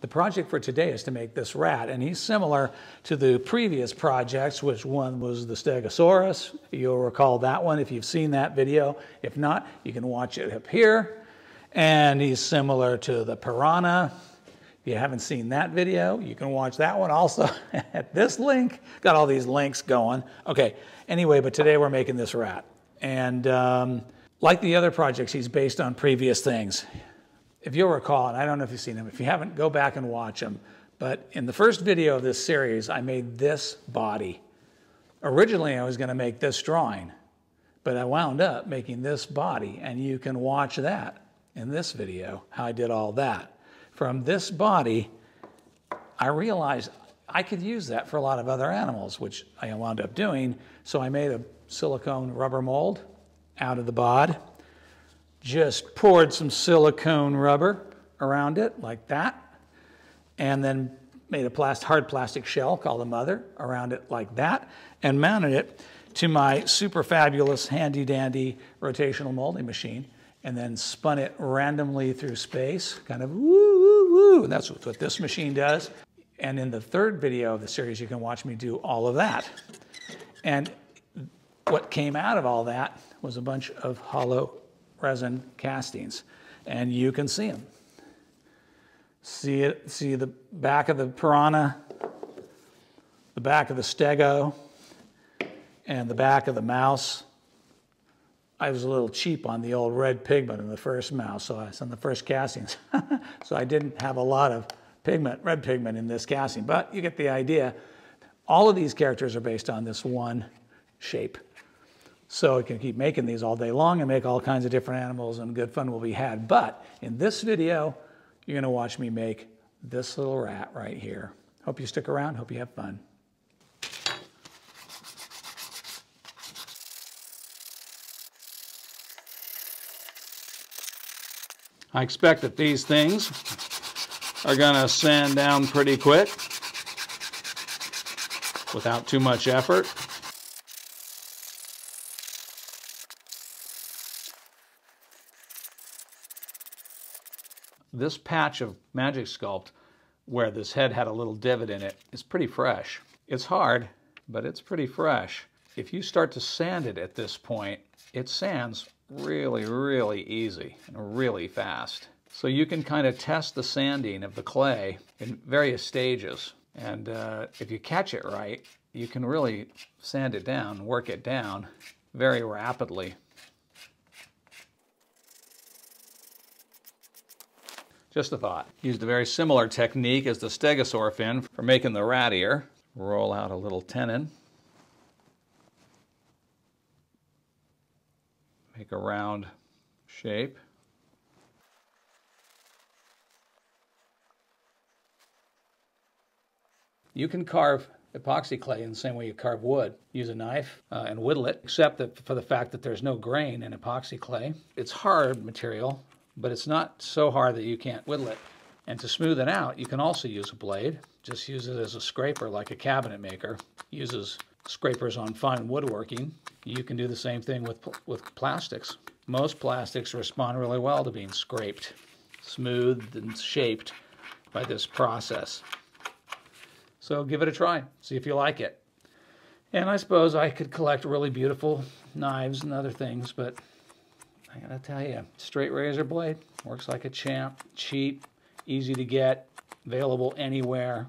The project for today is to make this rat, and he's similar to the previous projects, which one was the Stegosaurus. You'll recall that one if you've seen that video. If not, you can watch it up here. And he's similar to the Piranha. If you haven't seen that video, you can watch that one also at this link. Got all these links going. Okay, anyway, but today we're making this rat. And like the other projects, he's based on previous things. If you'll recall, and I don't know if you've seen them, if you haven't, go back and watch them. But in the first video of this series, I made this body. Originally, I was going to make this drawing, but I wound up making this body, and you can watch that in this video, how I did all that. From this body, I realized I could use that for a lot of other animals, which I wound up doing. So I made a silicone rubber mold out of the bod. Just poured some silicone rubber around it like that, and then made a hard plastic shell called a mother around it like that, and mounted it to my super fabulous handy dandy rotational molding machine, and then spun it randomly through space, kind of woo, woo, woo. And that's what this machine does. And in the third video of the series, you can watch me do all of that. And what came out of all that was a bunch of hollow resin castings, and you can see them. See the back of the Piranha, the back of the Stego, and the back of the mouse. I was a little cheap on the old red pigment in the first mouse, so I on the first castings. So I didn't have a lot of pigment, red pigment in this casting, but you get the idea. All of these characters are based on this one shape. So I can keep making these all day long and make all kinds of different animals, and good fun will be had. But in this video, you're going to watch me make this little rat right here. Hope you stick around. Hope you have fun. I expect that these things are going to sand down pretty quick without too much effort. This patch of Magic Sculpt, where this head had a little divot in it, is pretty fresh. It's hard, but it's pretty fresh. If you start to sand it at this point, it sands really, really easy and really fast. So you can kind of test the sanding of the clay in various stages. And if you catch it right, you can really sand it down, work it down very rapidly. Just a thought. Used a very similar technique as the stegosaur fin for making the rat ear. Roll out a little tenon. Make a round shape. You can carve epoxy clay in the same way you carve wood. Use a knife and whittle it, except that for the fact that there's no grain in epoxy clay. It's hard material, but it's not so hard that you can't whittle it. And to smooth it out, you can also use a blade. Just use it as a scraper like a cabinet maker uses scrapers on fine woodworking. You can do the same thing with plastics. Most plastics respond really well to being scraped, smoothed and shaped by this process. So give it a try, see if you like it. And I suppose I could collect really beautiful knives and other things, but I gotta tell you, straight razor blade works like a champ. Cheap, easy to get, available anywhere,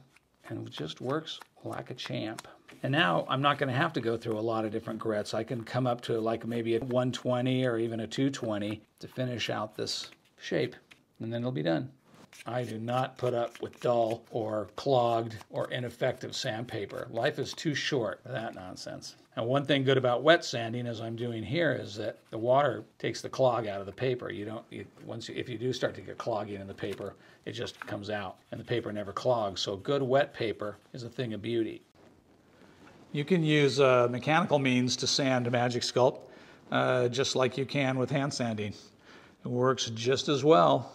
and it just works like a champ. And now I'm not gonna have to go through a lot of different grits. I can come up to like maybe a 120 or even a 220 to finish out this shape, and then it'll be done. I do not put up with dull or clogged or ineffective sandpaper. Life is too short for that nonsense. And one thing good about wet sanding, as I'm doing here, is that the water takes the clog out of the paper. If you do start to get clogging in the paper, it just comes out, and the paper never clogs. So good wet paper is a thing of beauty. You can use mechanical means to sand Magic Sculpt, just like you can with hand sanding. It works just as well.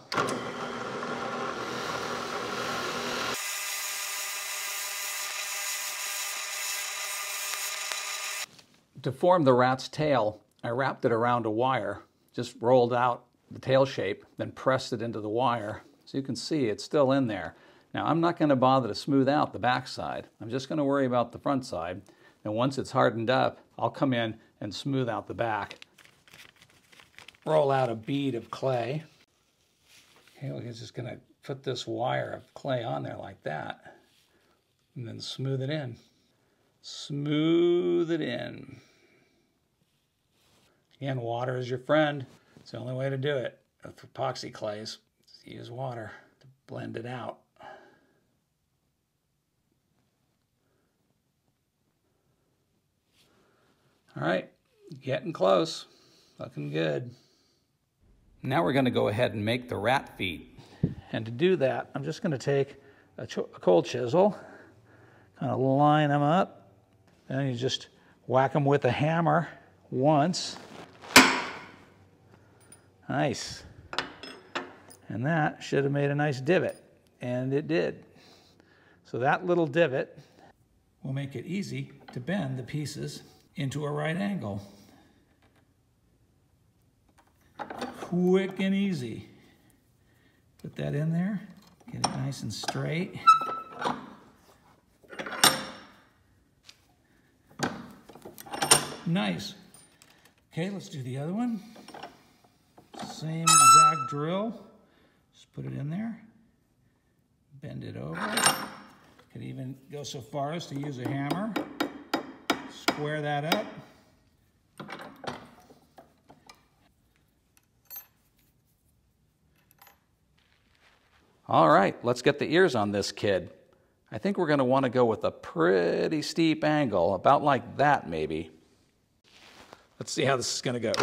To form the rat's tail, I wrapped it around a wire, just rolled out the tail shape, then pressed it into the wire. So you can see it's still in there. Now I'm not going to bother to smooth out the back side. I'm just going to worry about the front side. And once it's hardened up, I'll come in and smooth out the back. Roll out a bead of clay. Okay, we're just going to put this wire of clay on there like that. And then smooth it in. Smooth it in. Again, water is your friend. It's the only way to do it. With epoxy clays, just use water to blend it out. All right, getting close. Looking good. Now we're going to go ahead and make the rat feet. And to do that, I'm just going to take a cold chisel, kind of line them up, and you just whack them with a hammer once. Nice. And that should have made a nice divot, and it did. So that little divot will make it easy to bend the pieces into a right angle. Quick and easy. Put that in there, get it nice and straight. Nice. Okay, let's do the other one. Same exact drill. Just put it in there. Bend it over. Could even go so far as to use a hammer. Square that up. All right, let's get the ears on this kid. I think we're going to want to go with a pretty steep angle, about like that maybe. Let's see how this is going to go.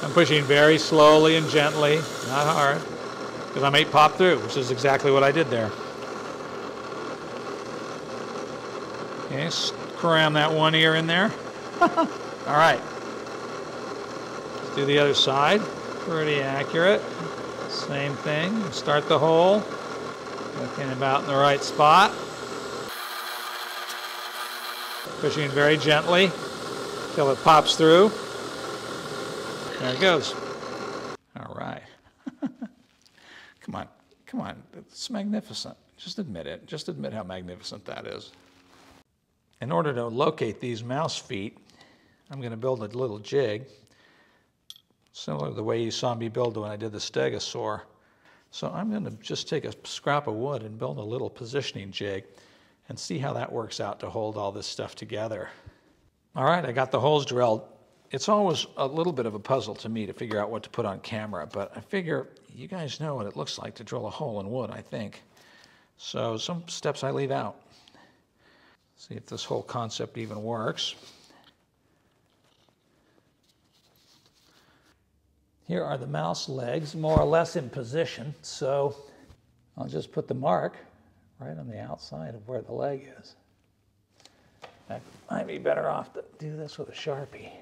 I'm pushing very slowly and gently, not hard, because I may pop through, which is exactly what I did there. Okay, cram that one ear in there. All right. Let's do the other side. Pretty accurate. Same thing. Start the hole. Looking about in the right spot. Pushing very gently till it pops through. There it goes. All right. Come on. Come on. It's magnificent. Just admit it. Just admit how magnificent that is. In order to locate these mouse feet, I'm going to build a little jig, similar to the way you saw me build when I did the stegosaur. So I'm going to just take a scrap of wood and build a little positioning jig and see how that works out to hold all this stuff together. All right, I got the holes drilled. It's always a little bit of a puzzle to me to figure out what to put on camera, but I figure you guys know what it looks like to drill a hole in wood, I think. So some steps I leave out. See if this whole concept even works. Here are the mouse legs, more or less in position, so I'll just put the mark right on the outside of where the leg is. I might be better off to do this with a Sharpie.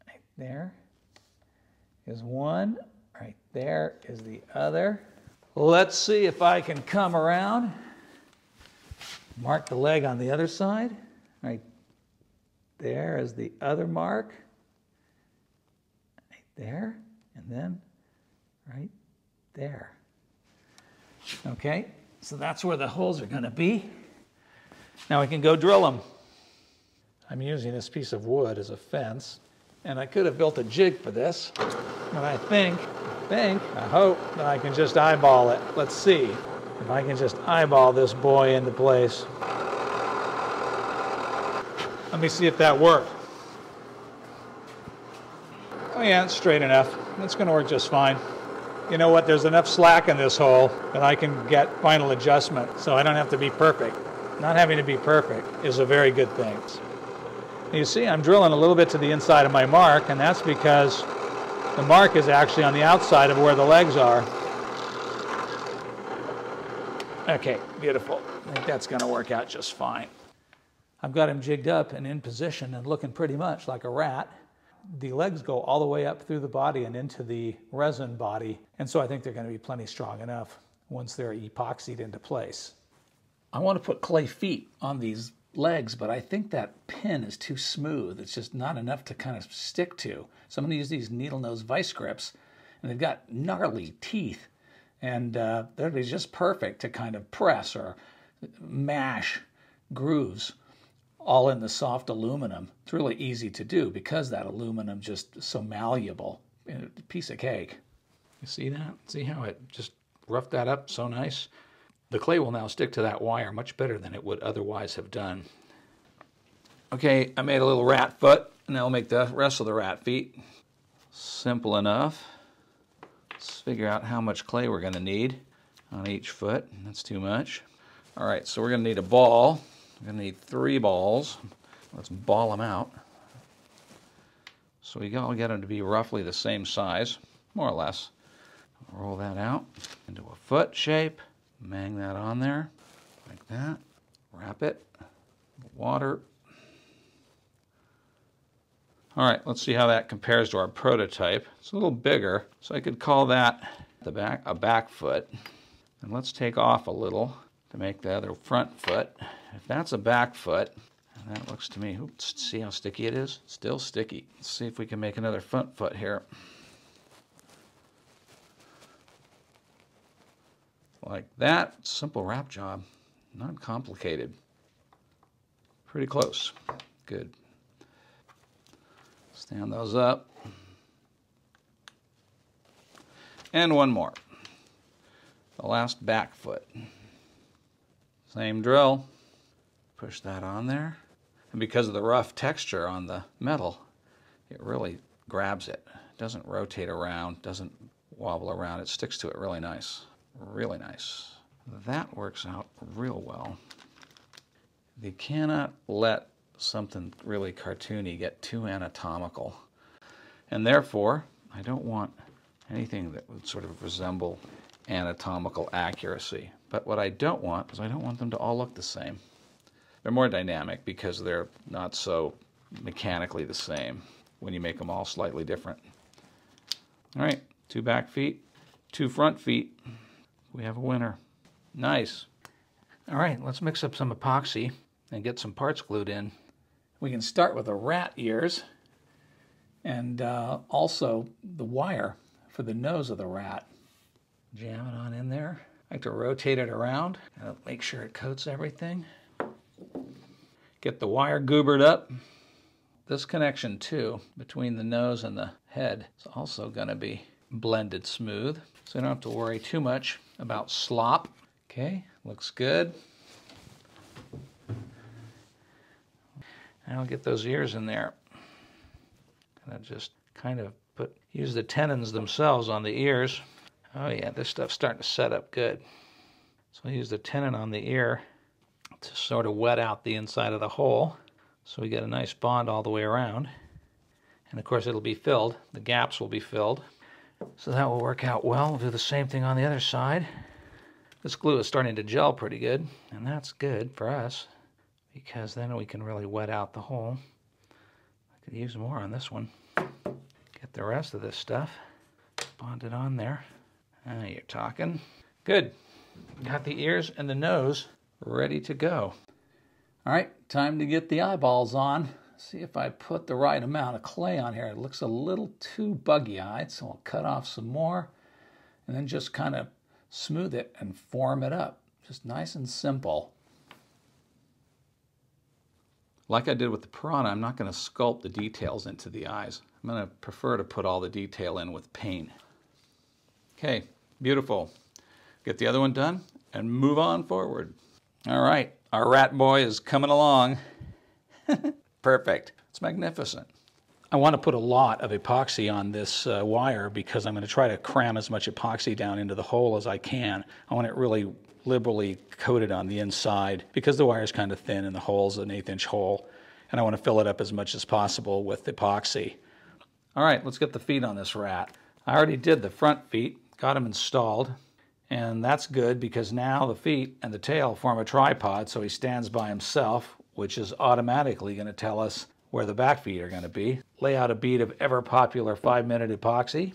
Right there is one, right there is the other. Let's see if I can come around. Mark the leg on the other side. Right there is the other mark. Right there, and then right there. Okay, so that's where the holes are going to be. Now we can go drill them. I'm using this piece of wood as a fence, and I could have built a jig for this, but I hope that I can just eyeball it. Let's see if I can just eyeball this boy into place. Let me see if that worked. Oh yeah, it's straight enough. It's going to work just fine. You know what? There's enough slack in this hole that I can get final adjustment, so I don't have to be perfect. Not having to be perfect is a very good thing. You see, I'm drilling a little bit to the inside of my mark, and that's because the mark is actually on the outside of where the legs are. Okay, beautiful. I think that's going to work out just fine. I've got him jigged up and in position and looking pretty much like a rat. The legs go all the way up through the body and into the resin body, and so I think they're going to be plenty strong enough once they're epoxied into place. I want to put clay feet on these legs, but I think that pin is too smooth. It's just not enough to kind of stick to. So I'm going to use these needle nose vice grips, and they've got gnarly teeth, And that'd be just perfect to kind of press or mash grooves all in the soft aluminum. It's really easy to do because that aluminum just so malleable. A piece of cake. You see that? See how it just roughed that up so nice? The clay will now stick to that wire much better than it would otherwise have done. Okay, I made a little rat foot, and I'll make the rest of the rat feet. Simple enough. Let's figure out how much clay we're going to need on each foot. That's too much. All right, so we're going to need a ball. We're going to need 3 balls. Let's ball them out. So we all get them to be roughly the same size, more or less. Roll that out into a foot shape. Bang that on there, like that. Wrap it. Water. All right, let's see how that compares to our prototype. It's a little bigger, so I could call that a back foot. And let's take off a little to make the other front foot. If that's a back foot, and that looks to me, oops, see how sticky it is? Still sticky. Let's see if we can make another front foot here. Like that. Simple wrap job. Not complicated. Pretty close. Good. Stand those up. And one more. The last back foot. Same drill. Push that on there. And because of the rough texture on the metal, it really grabs it. It doesn't rotate around, doesn't wobble around. It sticks to it really nice. Really nice. That works out real well. You cannot let something really cartoony get too anatomical. And therefore, I don't want anything that would sort of resemble anatomical accuracy. But what I don't want is I don't want them to all look the same. They're more dynamic because they're not so mechanically the same when you make them all slightly different. All right, 2 back feet, 2 front feet. We have a winner. Nice. All right, let's mix up some epoxy and get some parts glued in. We can start with the rat ears and also the wire for the nose of the rat. Jam it on in there. I like to rotate it around and make sure it coats everything. Get the wire goobered up. This connection too, between the nose and the head, is also going to be blended smooth. So you don't have to worry too much about slop. Okay, looks good. And I'll get those ears in there. And I just kind of use the tenons themselves on the ears. Oh yeah, this stuff's starting to set up good. So I use the tenon on the ear to sort of wet out the inside of the hole. So we get a nice bond all the way around. And of course it'll be filled. The gaps will be filled. So that will work out well. We'll do the same thing on the other side. This glue is starting to gel pretty good, and that's good for us because then we can really wet out the hole. I could use more on this one. Get the rest of this stuff bonded on there. Now you're talking. Good. Got the ears and the nose ready to go. All right, time to get the eyeballs on. See if I put the right amount of clay on here. It looks a little too buggy-eyed, so I'll cut off some more and then just kind of smooth it and form it up. Just nice and simple. Like I did with the piranha, I'm not going to sculpt the details into the eyes. I'm going to prefer to put all the detail in with paint. Okay, beautiful. Get the other one done and move on forward. All right, our rat boy is coming along. Perfect. It's magnificent. I want to put a lot of epoxy on this wire because I'm going to try to cram as much epoxy down into the hole as I can. I want it really liberally coated on the inside because the wire is kind of thin and the hole's an 1/8-inch hole, and I want to fill it up as much as possible with epoxy. All right, let's get the feet on this rat. I already did the front feet, got them installed, and that's good because now the feet and the tail form a tripod, so he stands by himself, which is automatically going to tell us where the back feet are going to be. Lay out a bead of ever-popular 5-minute epoxy.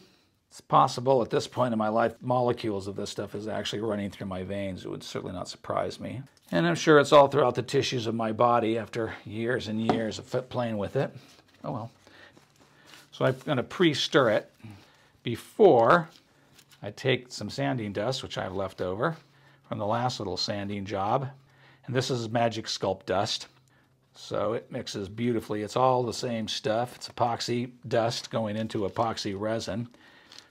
It's possible at this point in my life, molecules of this stuff is actually running through my veins. It would certainly not surprise me. And I'm sure it's all throughout the tissues of my body after years and years of playing with it. Oh well. So I'm going to pre-stir it before I take some sanding dust, which I've left over from the last little sanding job, and this is magic Sculpt dust. So it mixes beautifully. It's all the same stuff. It's epoxy dust going into epoxy resin.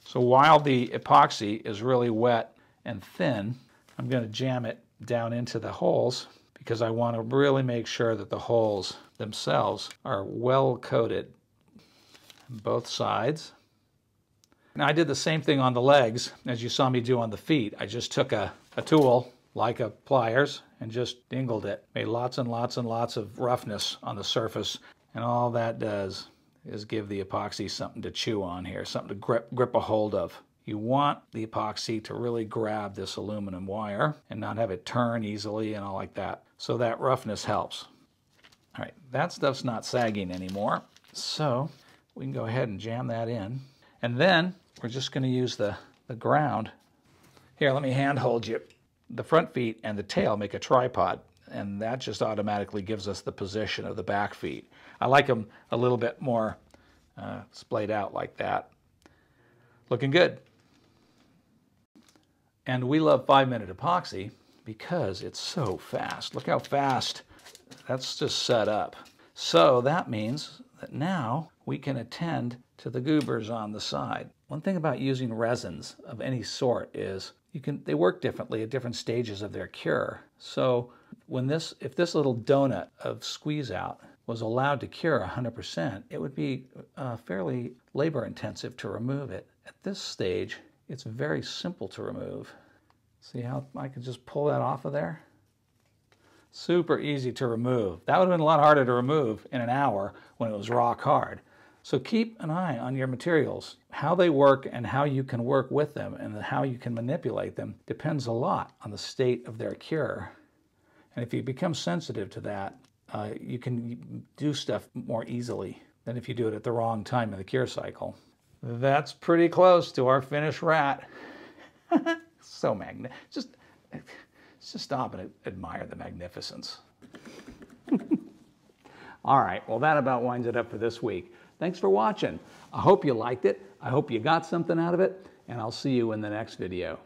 So while the epoxy is really wet and thin, I'm going to jam it down into the holes because I want to really make sure that the holes themselves are well coated on both sides. And I did the same thing on the legs as you saw me do on the feet. I just took a tool like a pliers and just dingled it. Made lots and lots and lots of roughness on the surface, and all that does is give the epoxy something to chew on here, something to grip a hold of. You want the epoxy to really grab this aluminum wire and not have it turn easily and all like that. So that roughness helps. All right, that stuff's not sagging anymore. So we can go ahead and jam that in. And then we're just going to use the ground. Here, let me hand hold you. The front feet and the tail make a tripod, and that just automatically gives us the position of the back feet. I like them a little bit more splayed out like that. Looking good. And we love 5-minute epoxy because it's so fast. Look how fast that's just set up. So that means that now we can attend to the goobers on the side. One thing about using resins of any sort is they work differently at different stages of their cure. So if this little donut of squeeze out was allowed to cure 100%, it would be fairly labor intensive to remove it. At this stage, it's very simple to remove. See how I can just pull that off of there? Super easy to remove. That would have been a lot harder to remove in an hour when it was rock hard. So keep an eye on your materials. How they work and how you can work with them and how you can manipulate them depends a lot on the state of their cure. And if you become sensitive to that, you can do stuff more easily than if you do it at the wrong time in the cure cycle. That's pretty close to our finished rat. So just stop and admire the magnificence. All right, well that about winds it up for this week. Thanks for watching. I hope you liked it. I hope you got something out of it, and I'll see you in the next video.